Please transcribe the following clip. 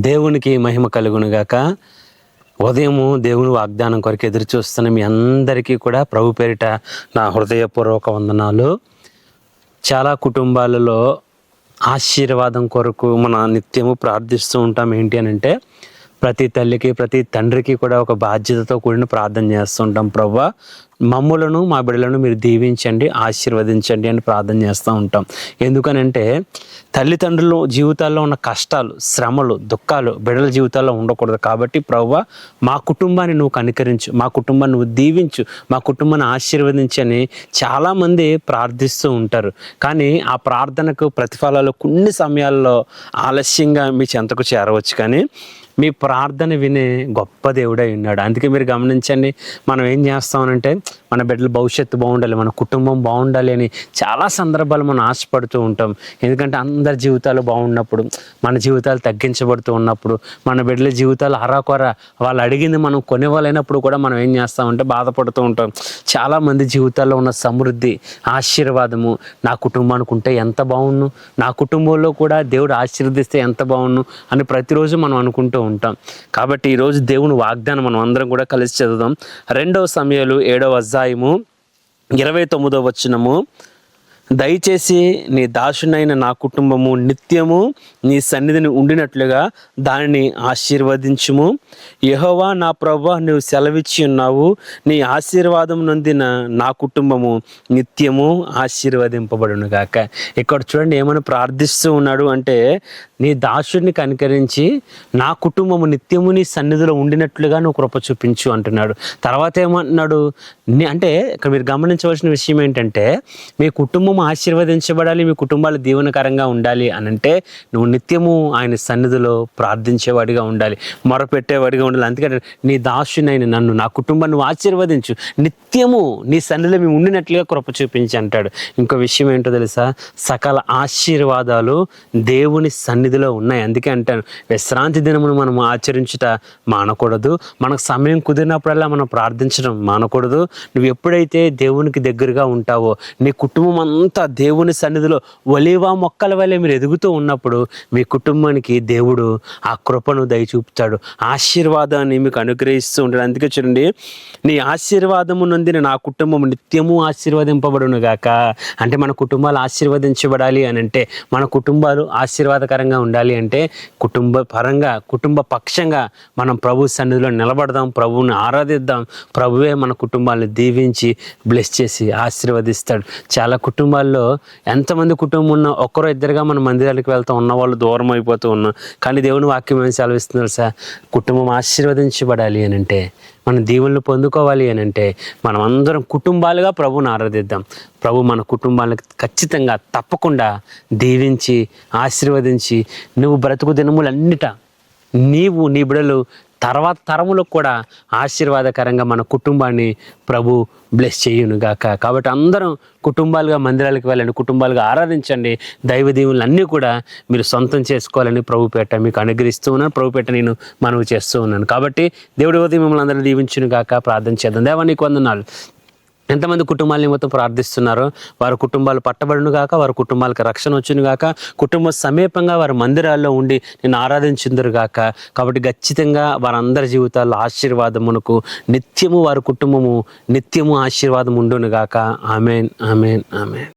దేవునికి మహిమ కలుగునుగాక. ఉదయము దేవుని వాగ్దానం కొరకు ఎదురు చూస్తున్న మీ అందరికీ కూడా ప్రభు పేరిట నా హృదయపూర్వక వందనాలు. చాలా కుటుంబాలలో ఆశీర్వాదం కొరకు మన నిత్యము ప్రార్థిస్తూ ఉంటాం. ఏంటి అని అంటే, ప్రతి తల్లికి ప్రతి తండ్రికి కూడా ఒక బాధ్యతతో కూడిన ప్రార్థన చేస్తుంటాం. ప్రభువా, మమ్ములను మా బిడ్డలను మీరు దీవించండి, ఆశీర్వదించండి అని ప్రార్థన చేస్తూ ఉంటాం. ఎందుకనంటే తల్లిదండ్రులు జీవితాల్లో ఉన్న కష్టాలు, శ్రమలు, దుఃఖాలు బిడ్డల జీవితాల్లో ఉండకూడదు. కాబట్టి ప్రభువా, మా కుటుంబాన్ని నువ్వు కనికరించు, మా కుటుంబాన్ని నువ్వు దీవించు, మా కుటుంబాన్ని ఆశీర్వదించని చాలామంది ప్రార్థిస్తూ ఉంటారు. కానీ ఆ ప్రార్థనకు ప్రతిఫలాలు కొన్ని సమయాల్లో ఆలస్యంగా మీ చెంతకు చేరవచ్చు. కానీ మీ ప్రార్థన వినే గొప్ప దేవుడై ఉన్నాడు. అందుకే మీరు గమనించండి, మనం ఏం చేస్తామనంటే మన బిడ్డల భవిష్యత్తు బాగుండాలి, మన కుటుంబం బాగుండాలి అని చాలా సందర్భాలు మనం ఆశపడుతూ ఉంటాం. ఎందుకంటే అందరి జీవితాలు బాగున్నప్పుడు, మన జీవితాలు తగ్గించబడుతూ ఉన్నప్పుడు, మన బిడ్డల జీవితాలు అరాకొర వాళ్ళు అడిగింది మనం కొనివ్వలేనప్పుడు కూడా మనం ఏం చేస్తామంటే బాధపడుతూ ఉంటాం. చాలామంది జీవితాల్లో ఉన్న సమృద్ధి, ఆశీర్వాదము నా కుటుంబానికి ఉంటే ఎంత బాగుండు, నా కుటుంబంలో కూడా దేవుడు ఆశీర్వదిస్తే ఎంత బాగుండు అని ప్రతిరోజు మనం అనుకుంటూ ఉంటాం. కాబట్టి ఈరోజు దేవుని వాగ్దానం మనం అందరం కూడా కలిసి చదువుదాం. 2 సమూయేలు 7వ అధ్యాయము 29వ వచనము. దయచేసి నీ దాసునైన నా కుటుంబము నిత్యము నీ సన్నిధిని ఉండినట్లుగా దానిని ఆశీర్వదించుము. యెహోవా నా ప్రభువా, నువ్వు సెలవిచ్చి ఉన్నావు, నీ ఆశీర్వాదం నొందిన నా కుటుంబము నిత్యము ఆశీర్వదింపబడును గాక. ఇక్కడ చూడండి ఏమని ప్రార్థిస్తూ ఉన్నాడు అంటే, నీ దాసుడిని కనికరించి నా కుటుంబము నిత్యము నీ సన్నిధిలో ఉండినట్లుగా నువ్వు కృప చూపించు అంటున్నాడు. తర్వాత ఏమంటున్నాడు అంటే, ఇక్కడ మీరు గమనించవలసిన విషయం ఏంటంటే, మీ కుటుంబం ఆశీర్వదించబడాలి, మీ కుటుంబాలు దీవెనకరంగా ఉండాలి అని అంటే నువ్వు నిత్యము ఆయన సన్నిధిలో ప్రార్థించేవాడిగా ఉండాలి, మొరపెట్టేవాడిగా ఉండాలి. అందుకని నీ దాసునైన నన్ను, నా కుటుంబాన్ని నువ్వు ఆశీర్వదించు, నిత్యము నీ సన్నిధిలో మేము ఉండినట్లుగా కృప చూపించి అంటాడు. ఇంకో విషయం ఏంటో తెలుసా, సకల ఆశీర్వాదాలు దేవుని సన్నిధిలో ఉన్నాయి. అందుకే అంటాను, విశ్రాంతి దినమును మనం ఆచరించుట మానకూడదు, మనకు సమయం కుదిరినప్పుడల్లా మనం ప్రార్థించడం మానకూడదు. నువ్వు ఎప్పుడైతే దేవునికి దగ్గరగా ఉంటావో, నీ కుటుంబం అంతా దేవుని సన్నిధిలో ఒలీవ మొక్కల వల్లే మీరు ఎదుగుతూ ఉన్నప్పుడు మీ కుటుంబానికి దేవుడు ఆ కృపను దయచూపుతాడు, ఆశీర్వాదాన్ని మీకు అనుగ్రహిస్తూ ఉంటాడు. అందుకే చూడండి, నీ ఆశీర్వాదము నొందిన నా కుటుంబం నిత్యము ఆశీర్వదింపబడును గాక. అంటే మన కుటుంబాలు ఆశీర్వదించబడాలి అని అంటే, మన కుటుంబాలు ఆశీర్వాదకరంగా ఉండాలి అంటే కుటుంబ పరంగా, కుటుంబ పక్షంగా మనం ప్రభు సన్నిధిలో నిలబడదాం, ప్రభువుని ఆరాధిద్దాం. ప్రభువే మన కుటుంబాలను దీవించి బ్లెస్ చేసి ఆశీర్వదిస్తాడు. చాలా కుటుంబాల్లో ఎంతమంది కుటుంబం ఉన్నా ఒక్కరో ఇద్దరుగా మన మందిరాలకు వెళ్తూ ఉన్న వాళ్ళు దూరం అయిపోతూ ఉన్నాం. కానీ దేవుని వాక్యం ఏం సెలవిస్తున్నారు సార్, కుటుంబం ఆశీర్వదించబడాలి అని అంటే, మన దీవెనలు పొందుకోవాలి అని అంటే మనం అందరం కుటుంబాలుగా ప్రభువుని ఆరాధిద్దాం. ప్రభు మన కుటుంబాలకు ఖచ్చితంగా తప్పకుండా దీవించి ఆశీర్వదించి, నువ్వు బ్రతుకు దినములన్నిట నీవు నీ బిడ్డలు తర్వాత తరములకు కూడా ఆశీర్వాదకరంగా మన కుటుంబాన్ని ప్రభు బ్లెస్ చేయునుగాక. కాబట్టి అందరం కుటుంబాలుగా మందిరాలకు వెళ్ళండి, కుటుంబాలుగా ఆరాధించండి. దైవ దీవులు అన్నీ కూడా మీరు సొంతం చేసుకోవాలని ప్రభు పేట మీకు అనుగ్రహిస్తూ ఉన్నాను, ప్రభు పేట నేను మనవి చేస్తూ ఉన్నాను. కాబట్టి దేవుడి ఉదయం మిమ్మల్ని అందరూ దీవించునుగాక. ప్రార్థన చేద్దాం. దేవా, నీకు వందనాలు. ఎంతమంది కుటుంబాలని మొత్తం ప్రార్థిస్తున్నారో వారి కుటుంబాలు పట్టబడును గాక, వారి కుటుంబాలకు రక్షణ వచ్చును గాక, కుటుంబ సమీపంగా వారి మందిరాల్లో ఉండి నేను ఆరాధించుందరు గాక. కాబట్టి ఖచ్చితంగా వారందరి జీవితాల్లో ఆశీర్వాదమునకు నిత్యము వారి కుటుంబము నిత్యము ఆశీర్వాదం ఉండును గాక. Amen, amen, amen.